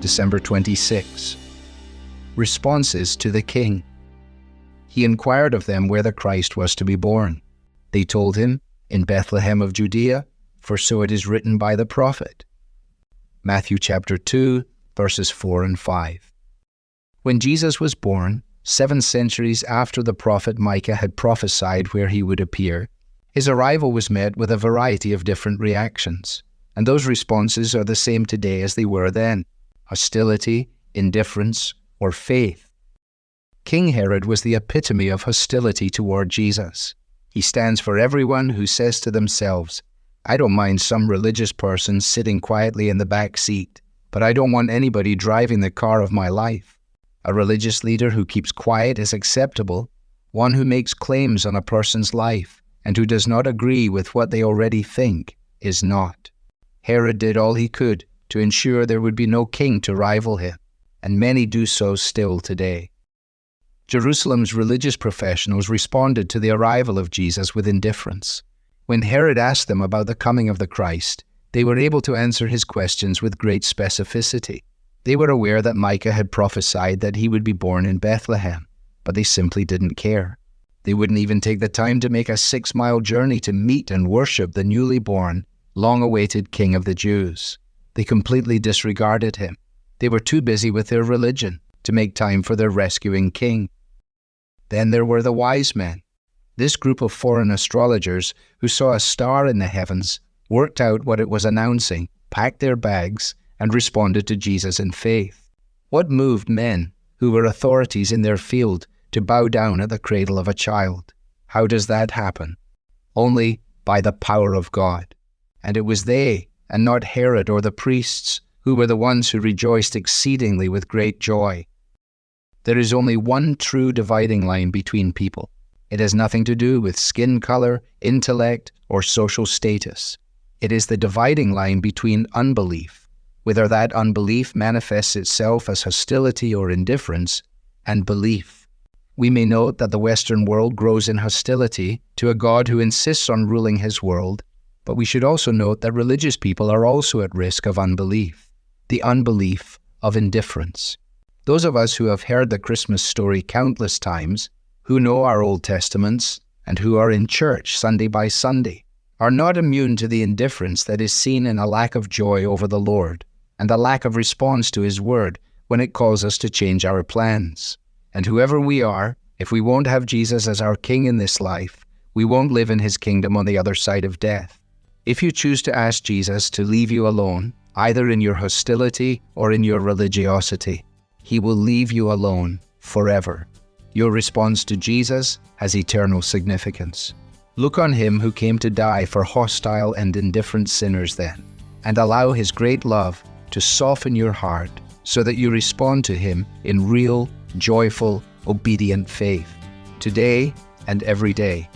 December 26. Responses to the king. He inquired of them where the Christ was to be born. They told him, in Bethlehem of Judea, for so it is written by the prophet. Matthew chapter 2, verses 4 and 5. When Jesus was born, 7 centuries after the prophet Micah had prophesied where he would appear, his arrival was met with a variety of different reactions, and those responses are the same today as they were then: hostility, indifference, or faith. King Herod was the epitome of hostility toward Jesus. He stands for everyone who says to themselves, "I don't mind some religious person sitting quietly in the back seat, but I don't want anybody driving the car of my life." A religious leader who keeps quiet is acceptable. One who makes claims on a person's life and who does not agree with what they already think is not. Herod did all he could to ensure there would be no king to rival him, and many do so still today. Jerusalem's religious professionals responded to the arrival of Jesus with indifference. When Herod asked them about the coming of the Christ, they were able to answer his questions with great specificity. They were aware that Micah had prophesied that he would be born in Bethlehem, but they simply didn't care. They wouldn't even take the time to make a 6-mile journey to meet and worship the newly born, long-awaited King of the Jews. They completely disregarded him. They were too busy with their religion to make time for their rescuing king. Then there were the wise men. This group of foreign astrologers who saw a star in the heavens, worked out what it was announcing, packed their bags, and responded to Jesus in faith. What moved men, who were authorities in their field, to bow down at the cradle of a child? How does that happen? Only by the power of God. And it was they, and not Herod or the priests, who were the ones who rejoiced exceedingly with great joy. There is only one true dividing line between people. It has nothing to do with skin color, intellect, or social status. It is the dividing line between unbelief, whether that unbelief manifests itself as hostility or indifference, and belief. We may note that the Western world grows in hostility to a God who insists on ruling his world, but we should also note that religious people are also at risk of unbelief, the unbelief of indifference. Those of us who have heard the Christmas story countless times, who know our Old Testaments, and who are in church Sunday by Sunday, are not immune to the indifference that is seen in a lack of joy over the Lord, and a lack of response to his word when it calls us to change our plans. And whoever we are, if we won't have Jesus as our King in this life, we won't live in his kingdom on the other side of death. If you choose to ask Jesus to leave you alone, either in your hostility or in your religiosity, he will leave you alone forever. Your response to Jesus has eternal significance. Look on him who came to die for hostile and indifferent sinners then, and allow his great love to soften your heart so that you respond to him in real, joyful, obedient faith, today and every day.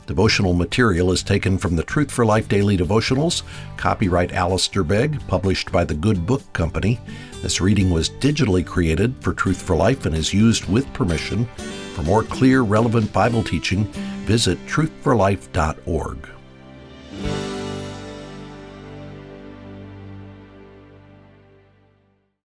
Devotional material is taken from the Truth for Life Daily Devotionals, copyright Alistair Begg, published by the Good Book Company. This reading was digitally created for Truth for Life and is used with permission. For more clear, relevant Bible teaching, visit truthforlife.org.